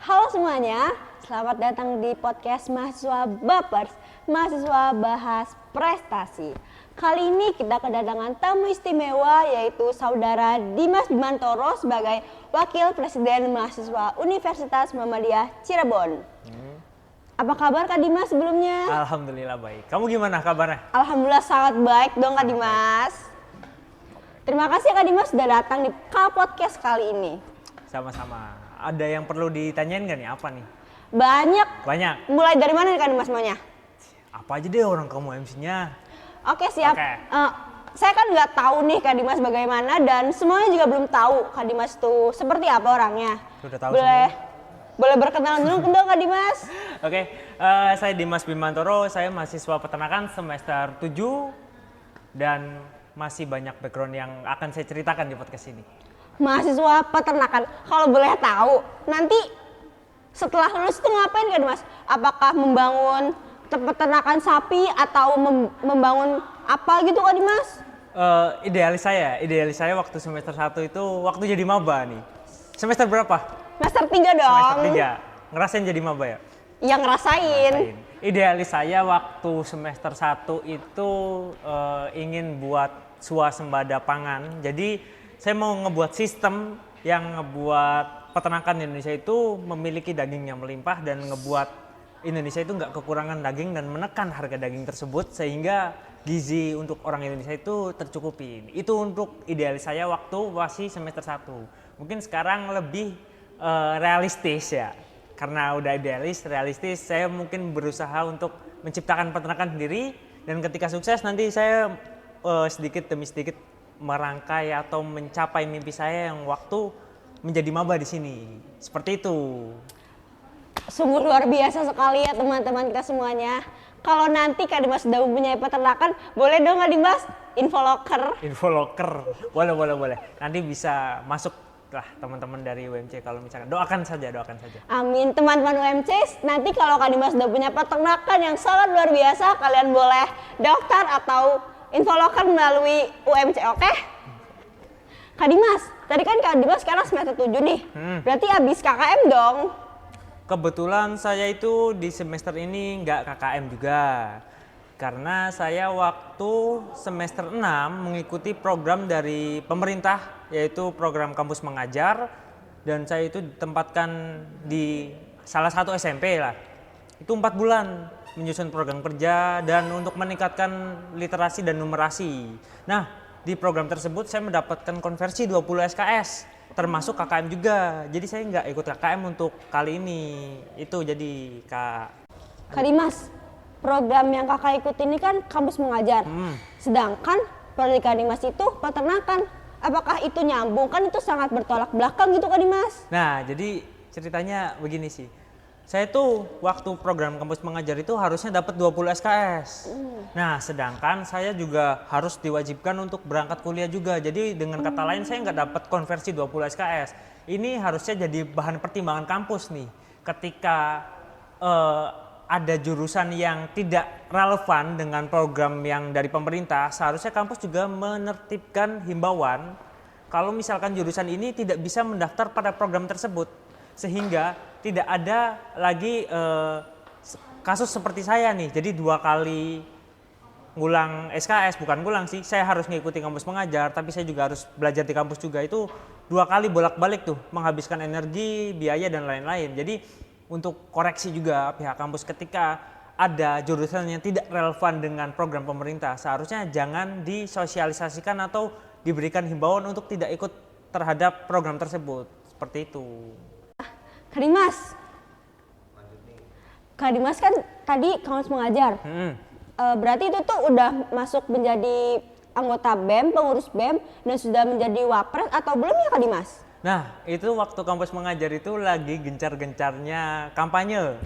Halo semuanya, selamat datang di podcast Mahasiswa Bapers, Mahasiswa Bahas Prestasi. Kali ini kita kedatangan tamu istimewa yaitu Saudara Dimas Bimantoro sebagai Wakil Presiden Mahasiswa Universitas Muhammadiyah Cirebon. Apa kabar Kak Dimas sebelumnya? Alhamdulillah baik. Kamu gimana kabarnya? Alhamdulillah sangat baik dong Kak Dimas. Terima kasih Kak Dimas sudah datang di Podcast kali ini. Sama-sama. Ada yang perlu ditanyain nggak nih? Apa nih? Banyak. Mulai dari mana nih Kak Dimas maunya? Apa aja deh orang kamu MC-nya. Oke siap. Saya kan nggak tahu nih Kak Dimas bagaimana dan semuanya juga belum tahu Kak Dimas tuh seperti apa orangnya. Sudah tahu semua? Boleh berkenalan dulu dong Kak Dimas. Oke, saya Dimas Bimantoro, saya mahasiswa peternakan semester 7 dan masih banyak background yang akan saya ceritakan di podcast ini. Mahasiswa peternakan, kalau boleh tahu nanti setelah lulus itu ngapain Kak Dimas? Apakah membangun peternakan sapi atau membangun apa gitu Kak Dimas? Idealis saya waktu semester 1 itu waktu jadi maba nih. Semester berapa? Semester 3 dong. Semester 3. Ngerasain jadi maba ya? Yang ngerasain. Idealis saya waktu semester 1 itu ingin buat swasembada pangan. Jadi saya mau ngebuat sistem yang ngebuat peternakan di Indonesia itu memiliki daging yang melimpah dan ngebuat Indonesia itu nggak kekurangan daging dan menekan harga daging tersebut sehingga gizi untuk orang Indonesia itu tercukupi. Itu untuk idealis saya waktu masih semester 1. Mungkin sekarang lebih realistis ya. Karena udah realistis, saya mungkin berusaha untuk menciptakan peternakan sendiri dan ketika sukses nanti saya sedikit demi sedikit merangkai atau mencapai mimpi saya yang waktu menjadi maba di sini. Seperti itu. Sungguh luar biasa sekali ya teman-teman kita semuanya. Kalau nanti Kak Dimas sudah mempunyai peternakan, boleh dong Kak Dimas infoloker. Boleh. Nanti bisa masuk lah teman-teman dari UMC kalau misalkan doakan saja. Amin teman-teman UMC. Nanti kalau Kak Dimas sudah punya peternakan yang sangat luar biasa, kalian boleh daftar atau infoloker melalui UMC, oke? Kak Dimas, tadi kan Kak Dimas sekarang semester 7 nih. Berarti habis KKM dong. Kebetulan saya itu di semester ini nggak KKM juga. Karena saya waktu semester 6 mengikuti program dari pemerintah yaitu program kampus mengajar dan saya itu ditempatkan di salah satu SMP lah. Itu 4 bulan menyusun program kerja dan untuk meningkatkan literasi dan numerasi. Nah, di program tersebut saya mendapatkan konversi 20 SKS termasuk KKM juga. Jadi saya nggak ikut KKM untuk kali ini. Itu jadi Kak Dimas, program yang kakak ikut ini kan kampus mengajar. Sedangkan pada Kak Dimas itu peternakan. Apakah itu nyambung? Kan itu sangat bertolak belakang gitu Kak Dimas. Nah, jadi ceritanya begini sih. Saya tuh waktu program kampus mengajar itu harusnya dapat 20 SKS. Nah, sedangkan saya juga harus diwajibkan untuk berangkat kuliah juga. Jadi dengan kata lain saya nggak dapat konversi 20 SKS. Ini harusnya jadi bahan pertimbangan kampus nih. Ketika ada jurusan yang tidak relevan dengan program yang dari pemerintah, seharusnya kampus juga menertibkan himbauan kalau misalkan jurusan ini tidak bisa mendaftar pada program tersebut. Sehingga tidak ada lagi kasus seperti saya nih. Jadi 2 kali ngulang SKS, bukan ngulang sih. Saya harus ngikuti kampus mengajar, tapi saya juga harus belajar di kampus juga. Itu 2 kali bolak-balik tuh, menghabiskan energi, biaya dan lain-lain. Jadi untuk koreksi juga pihak kampus ketika ada jurusan yang tidak relevan dengan program pemerintah, seharusnya jangan disosialisasikan atau diberikan himbauan untuk tidak ikut terhadap program tersebut. Seperti itu. Kak Dimas kan tadi kampus mengajar. Berarti itu tuh udah masuk menjadi anggota BEM, pengurus BEM dan sudah menjadi wapres atau belum ya Kak Dimas? Nah, itu waktu kampus mengajar itu lagi gencar-gencarnya kampanye.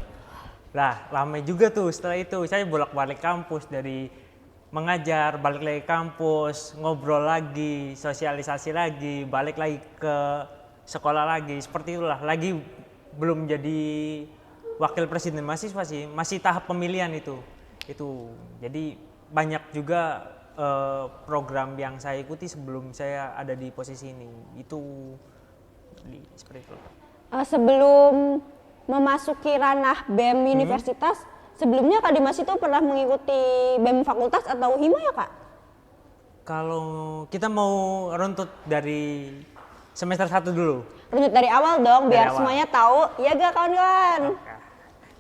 Lah, ramai juga tuh setelah itu. Saya bolak-balik kampus dari mengajar, balik lagi kampus, ngobrol lagi, sosialisasi lagi, balik lagi ke sekolah lagi. Seperti itulah, lagi belum jadi wakil presiden mahasiswa sih, masih tahap pemilihan itu. Jadi banyak juga program yang saya ikuti sebelum saya ada di posisi ini. Itu seperti itu. Sebelum memasuki ranah BEM universitas, sebelumnya Kak Dimas itu pernah mengikuti BEM fakultas atau hima ya Kak? Kalau kita mau runtut dari semester 1 dulu. Runtut dari awal dong, Dari biar awal. semuanya tahu. Ya gak kawan-kawan?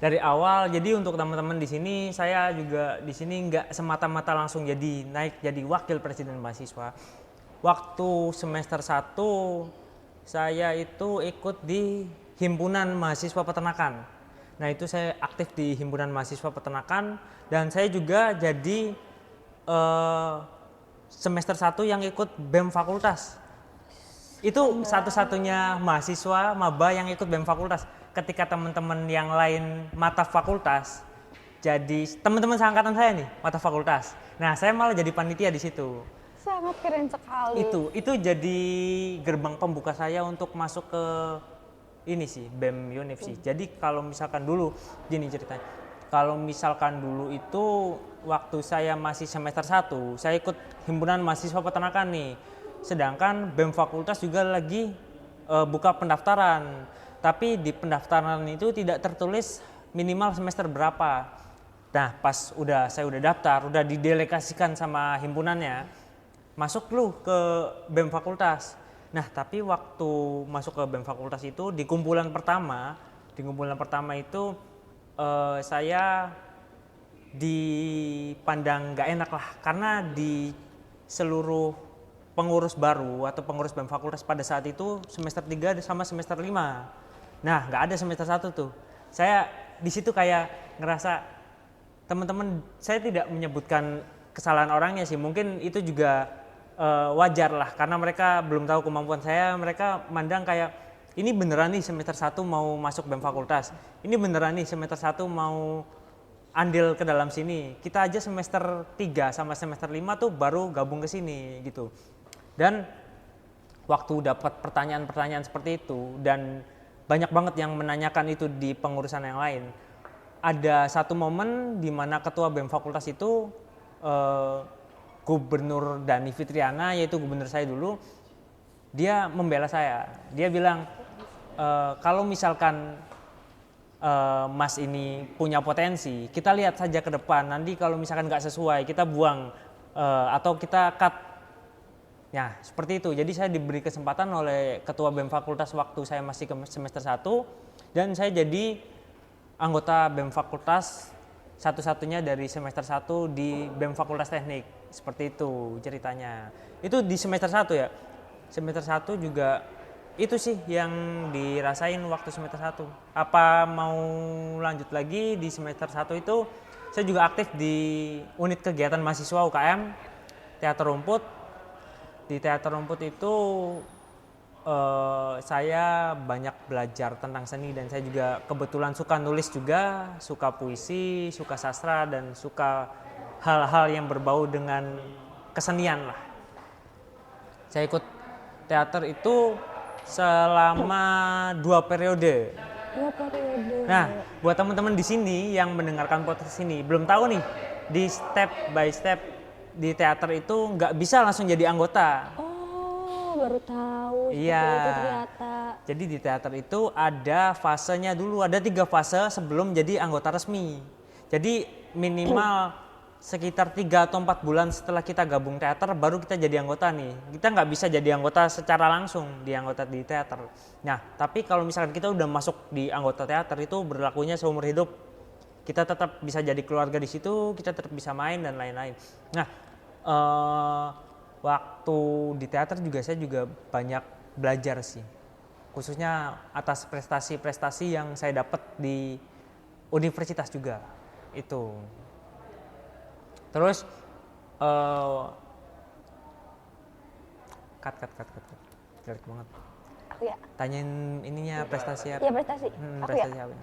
Dari awal, jadi untuk teman-teman di sini, saya juga di sini nggak semata-mata langsung jadi naik jadi wakil presiden mahasiswa. Waktu semester 1, saya itu ikut di himpunan mahasiswa peternakan. Nah itu saya aktif di himpunan mahasiswa peternakan dan saya juga jadi semester 1 yang ikut BEM fakultas. Itu satu-satunya mahasiswa maba yang ikut BEM fakultas. Ketika teman-teman yang lain mata fakultas, jadi teman-teman seangkatan saya nih mata fakultas. Nah, saya malah jadi panitia di situ. Sangat keren sekali. Itu jadi gerbang pembuka saya untuk masuk ke ini sih BEM Univ sih. Jadi kalau misalkan dulu gini ceritanya. Kalau misalkan dulu itu waktu saya masih semester 1, saya ikut himpunan mahasiswa peternakan nih. Sedangkan BEM fakultas juga lagi buka pendaftaran. Tapi di pendaftaran itu tidak tertulis minimal semester berapa. Nah, pas saya udah daftar, udah didelegasikan sama himpunannya, masuk lu ke BEM fakultas. Nah, tapi waktu masuk ke BEM fakultas itu di kumpulan pertama itu saya dipandang nggak enak lah, karena di seluruh pengurus baru atau pengurus BEM fakultas pada saat itu semester 3 sama semester 5. Nah, nggak ada semester 1 tuh. Saya di situ kayak ngerasa teman-teman, saya tidak menyebutkan kesalahan orangnya sih. Mungkin itu juga wajar lah karena mereka belum tahu kemampuan saya. Mereka mandang kayak ini beneran nih semester 1 mau masuk BEM fakultas. Ini beneran nih semester 1 mau andil ke dalam sini. Kita aja semester 3 sama semester 5 tuh baru gabung ke sini gitu. Dan waktu dapat pertanyaan-pertanyaan seperti itu dan banyak banget yang menanyakan itu di pengurusan yang lain. Ada satu momen di mana ketua BEM fakultas itu Gubernur Dani Fitriana, yaitu gubernur saya dulu, dia membela saya. Dia bilang kalau misalkan Mas ini punya potensi, kita lihat saja ke depan. Nanti kalau misalkan nggak sesuai, kita buang atau kita cut. Ya, seperti itu. Jadi saya diberi kesempatan oleh ketua BEM fakultas waktu saya masih ke semester 1 dan saya jadi anggota BEM fakultas satu-satunya dari semester 1 di BEM fakultas teknik. Seperti itu ceritanya. Itu di semester 1 ya. Semester 1 juga itu sih yang dirasain waktu semester 1. Apa mau lanjut lagi di semester 1 itu saya juga aktif di unit kegiatan mahasiswa UKM Teater Rumput. Di Teater Rumput itu saya banyak belajar tentang seni dan saya juga kebetulan suka nulis juga, suka puisi, suka sastra dan suka hal-hal yang berbau dengan kesenian lah. Saya ikut teater itu selama 2 periode. 2 periode. Nah, buat teman-teman di sini yang mendengarkan podcast ini belum tahu nih, di step by step di teater itu nggak bisa langsung jadi anggota. Oh, baru tahu. Iya. Itu ternyata. Jadi di teater itu ada fasenya dulu, ada 3 fase sebelum jadi anggota resmi. Jadi minimal sekitar 3 atau 4 bulan setelah kita gabung teater baru kita jadi anggota nih. Kita nggak bisa jadi anggota secara langsung di anggota di teater. Nah, tapi kalau misalkan kita udah masuk di anggota teater itu berlakunya seumur hidup. Kita tetap bisa jadi keluarga di situ, kita tetap bisa main dan lain-lain. Nah, waktu di teater juga saya juga banyak belajar sih, khususnya atas prestasi-prestasi yang saya dapat di universitas juga itu. Terus cut, jelek banget. Ya. Tanyain ininya prestasi apa? Iya, prestasi. Aku Prestasi ya. apa?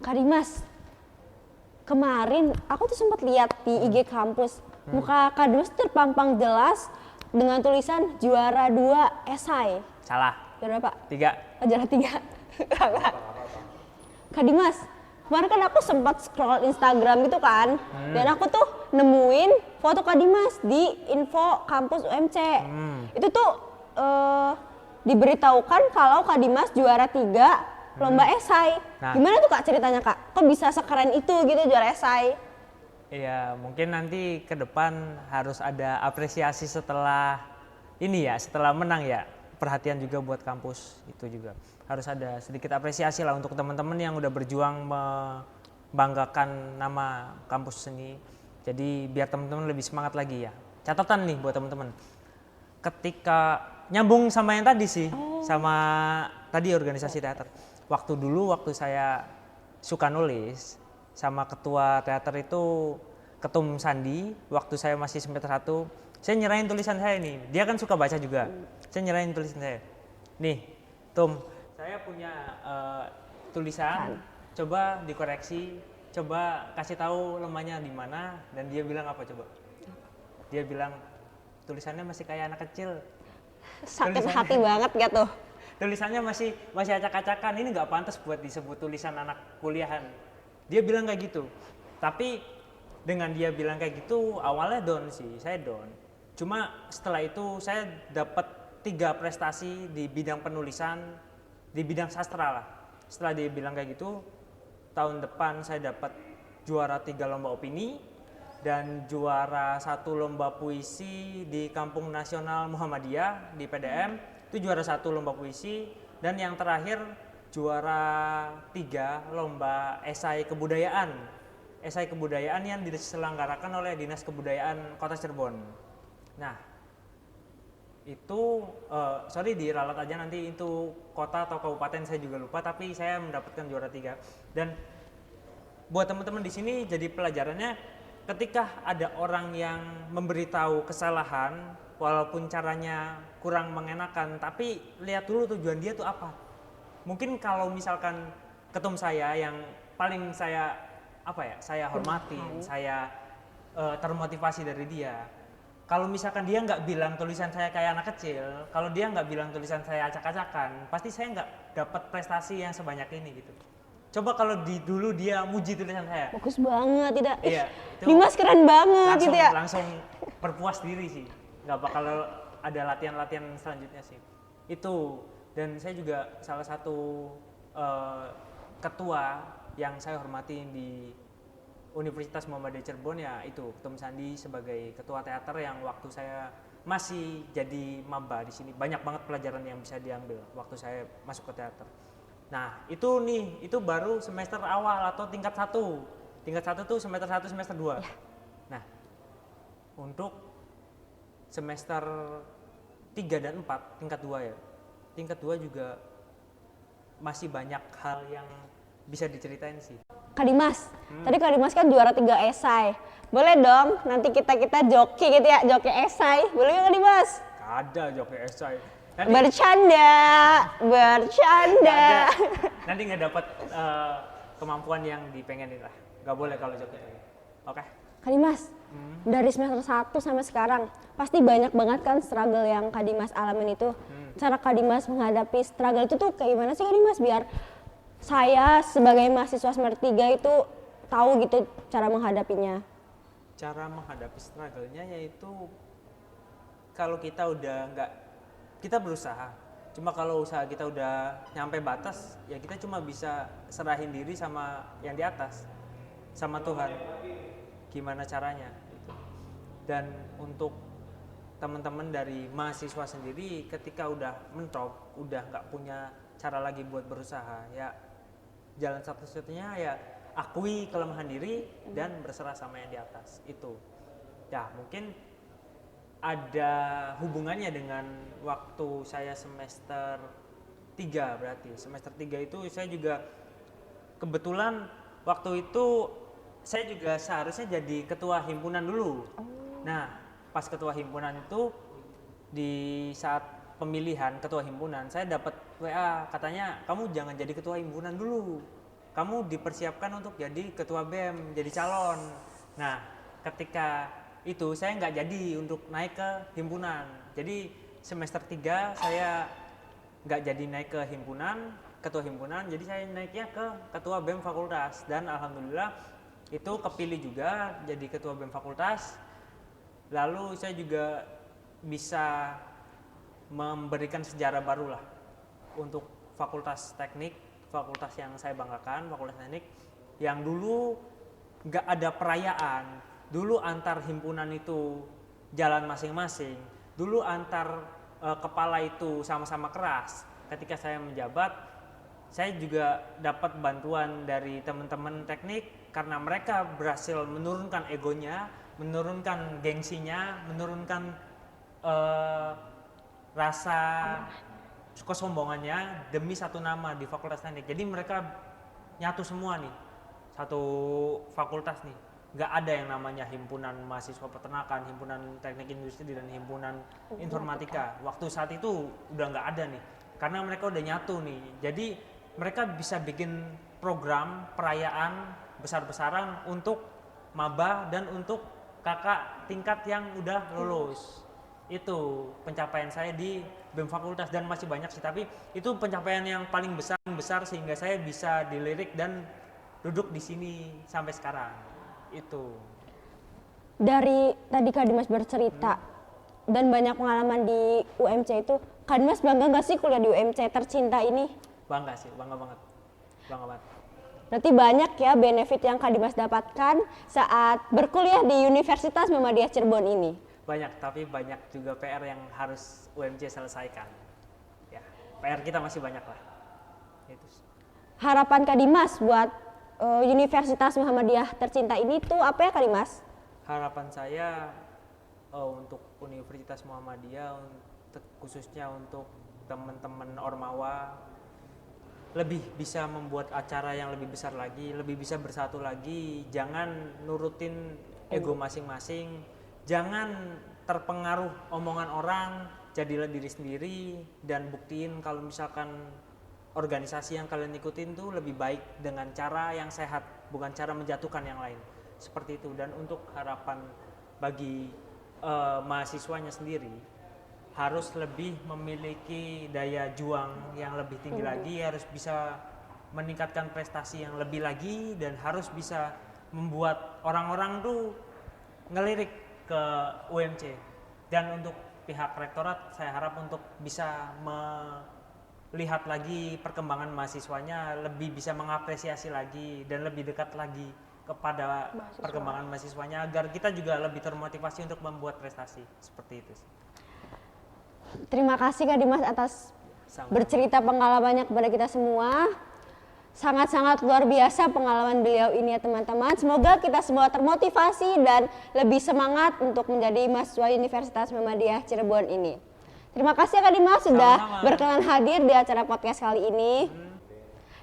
Kak Dimas, kemarin aku tuh sempat lihat di IG kampus, muka Kak Dimas terpampang jelas dengan tulisan juara 2 esai. Salah. Juara apa? 3. Oh, juara 3. Kak Dimas, kemarin kan aku sempat scroll Instagram gitu kan, dan aku tuh nemuin foto Kak Dimas di info kampus UMC. Itu tuh diberitahukan kalau Kak Dimas juara 3 lomba esai. Nah. Gimana tuh Kak ceritanya Kak? Kok bisa sekeren itu gitu juara esai? Iya, mungkin nanti ke depan harus ada apresiasi setelah ini ya, setelah menang ya. Perhatian juga buat kampus itu juga. Harus ada sedikit apresiasi lah untuk teman-teman yang udah berjuang membanggakan nama kampus seni. Jadi biar teman-teman lebih semangat lagi ya. Catatan nih buat teman-teman. Ketika nyambung sama yang tadi sih, sama tadi organisasi teater. Waktu saya suka nulis, sama ketua teater itu Ketum Sandi, waktu saya masih semester 1, saya nyerahin tulisan saya nih. Dia kan suka baca juga. Saya nyerahin tulisan saya. Nih, Tum, saya punya tulisan, coba dikoreksi, coba kasih tahu lemahnya di mana, dan dia bilang apa coba? Dia bilang tulisannya masih kayak anak kecil. Sakit hati banget gak tuh? Tulisannya masih acak-acakan, ini nggak pantas buat disebut tulisan anak kuliahan. Dia bilang kayak gitu. Tapi dengan dia bilang kayak gitu, awalnya down sih, saya down. Cuma setelah itu saya dapat 3 prestasi di bidang penulisan, di bidang sastra lah. Setelah dia bilang kayak gitu, tahun depan saya dapat juara 3 lomba opini dan juara 1 lomba puisi di Kampung Nasional Muhammadiyah di PDM. Itu juara 1 lomba puisi, dan yang terakhir juara 3 lomba esai kebudayaan yang diselenggarakan oleh Dinas Kebudayaan Kota Cirebon. Nah, itu diralat aja nanti itu kota atau kabupaten saya juga lupa, tapi saya mendapatkan juara 3. Dan buat teman-teman di sini jadi pelajarannya, ketika ada orang yang memberitahu kesalahan walaupun caranya kurang mengenakan, tapi lihat dulu tujuan dia tuh apa. Mungkin kalau misalkan ketum saya yang paling saya hormatin, saya termotivasi dari dia. Kalau misalkan dia nggak bilang tulisan saya kayak anak kecil, kalau dia nggak bilang tulisan saya acak-acakan, pasti saya nggak dapat prestasi yang sebanyak ini gitu. Coba kalau dulu dia muji tulisan saya. Bagus banget, tidak? Iya. Dimas keren banget gitu ya? Langsung berpuas diri sih. Nggak bakal ada latihan-latihan selanjutnya sih. Itu, dan saya juga salah satu ketua yang saya hormati di Universitas Muhammadiyah Cirebon, ya itu Ketum Sandi sebagai ketua teater yang waktu saya masih jadi maba di sini. Banyak banget pelajaran yang bisa diambil waktu saya masuk ke teater. Nah, itu baru semester awal atau tingkat 1. Tingkat 1 tuh semester 1, semester 2. Ya. Nah, untuk semester 3 dan 4, tingkat 2 ya. Tingkat 2 juga masih banyak hal yang bisa diceritain sih. Kak Dimas, tadi Kak Dimas kan juara 3 esai. Boleh dong nanti kita joki gitu ya, joki esai. Boleh nggak Kak Dimas? Ada joki esai. Bercanda. Nanti nggak dapat kemampuan yang dipengenin lah. Nggak boleh kalau joki. Oke. Kak Dimas, dari semester 1 sampai sekarang, pasti banyak banget kan struggle yang Kak Dimas alamin itu. Cara Kak Dimas menghadapi struggle itu tuh kayak gimana sih Kak Dimas, biar saya sebagai mahasiswa semester 3 itu tahu gitu cara menghadapinya. Cara menghadapi struggle-nya yaitu kalau kita udah kita berusaha. Cuma kalau usaha kita udah nyampe batas, ya kita cuma bisa serahin diri sama yang di atas, sama Tuhan. Gimana caranya gitu. Dan untuk teman-teman dari mahasiswa sendiri, ketika udah mentok, udah nggak punya cara lagi buat berusaha, ya jalan satu-satunya ya akui kelemahan diri dan berserah sama yang di atas. Itu ya mungkin ada hubungannya dengan waktu saya semester 3. Berarti semester 3 itu saya juga kebetulan waktu itu saya juga seharusnya jadi ketua himpunan dulu. Nah, pas ketua himpunan itu di saat pemilihan ketua himpunan, saya dapat WA katanya kamu jangan jadi ketua himpunan dulu, kamu dipersiapkan untuk jadi ketua BEM, jadi calon. Nah, ketika itu saya nggak jadi untuk naik ke himpunan, jadi semester 3 saya nggak jadi naik ke himpunan, ketua himpunan, jadi saya naiknya ke ketua BEM fakultas, dan alhamdulillah itu kepilih juga jadi ketua BEM fakultas. Lalu saya juga bisa memberikan sejarah baru lah untuk fakultas teknik, fakultas yang saya banggakan, Fakultas Teknik, yang dulu nggak ada perayaan, dulu antar himpunan itu jalan masing-masing, dulu antar kepala itu sama-sama keras. Ketika saya menjabat, saya juga dapat bantuan dari teman-teman teknik karena mereka berhasil menurunkan egonya, menurunkan gengsinya, menurunkan rasa kesombongannya demi satu nama di Fakultas Teknik. Jadi mereka nyatu semua nih, satu fakultas nih. Nggak ada yang namanya himpunan mahasiswa peternakan, himpunan teknik industri, dan himpunan informatika. Waktu saat itu udah nggak ada nih, karena mereka udah nyatu nih. Jadi mereka bisa bikin program perayaan besar-besaran untuk maba dan untuk kakak tingkat yang udah lulus. Itu pencapaian saya di BEM Fakultas, dan masih banyak sih, tapi itu pencapaian yang paling besar sehingga saya bisa dilirik dan duduk di sini sampai sekarang. Itu. Dari tadi Kak Dimas bercerita dan banyak pengalaman di UMC itu, Kak Dimas bangga nggak sih kuliah di UMC tercinta ini? Bangga sih, bangga banget. Bangga banget. Berarti banyak ya benefit yang Kak Dimas dapatkan saat berkuliah di Universitas Muhammadiyah Cirebon ini. Banyak, tapi banyak juga PR yang harus UMC selesaikan. Ya, PR kita masih banyak lah. Itu. Harapan Kak Dimas buat Universitas Muhammadiyah tercinta ini tuh apa ya Kak Dimas? Harapan saya untuk Universitas Muhammadiyah, khususnya untuk teman-teman Ormawa, lebih bisa membuat acara yang lebih besar lagi, lebih bisa bersatu lagi. Jangan nurutin ego masing-masing, jangan terpengaruh omongan orang, jadilah diri sendiri dan buktiin kalau misalkan organisasi yang kalian ikutin tuh lebih baik dengan cara yang sehat, bukan cara menjatuhkan yang lain. Seperti itu. Dan untuk harapan bagi mahasiswanya sendiri, harus lebih memiliki daya juang yang lebih tinggi lagi, harus bisa meningkatkan prestasi yang lebih lagi, dan harus bisa membuat orang-orang tuh ngelirik ke UMC. Dan untuk pihak rektorat, saya harap untuk bisa lihat lagi perkembangan mahasiswanya, lebih bisa mengapresiasi lagi dan lebih dekat lagi kepada perkembangan mahasiswanya, agar kita juga lebih termotivasi untuk membuat prestasi. Seperti itu. Terima kasih Kak Dimas atas bercerita pengalamannya kepada kita semua. Sangat-sangat luar biasa pengalaman beliau ini ya teman-teman. Semoga kita semua termotivasi dan lebih semangat untuk menjadi mahasiswa Universitas Muhammadiyah Cirebon ini. Terima kasih Kak Dimas sudah berkenan hadir di acara podcast kali ini.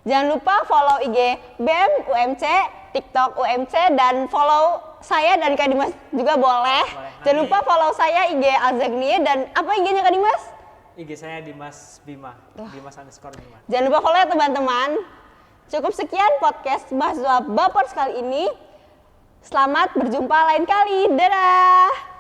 Jangan lupa follow IG BEM UMC, TikTok UMC, dan follow saya dan Kak Dimas juga boleh. Jangan lupa follow saya IG Alzagnie, dan apa IG-nya Kak Dimas? IG saya Dimas Bima, Dimas_Bima. Jangan lupa follow ya teman-teman. Cukup sekian podcast mahasiswa Bapers kali ini. Selamat berjumpa lain kali. Dadah.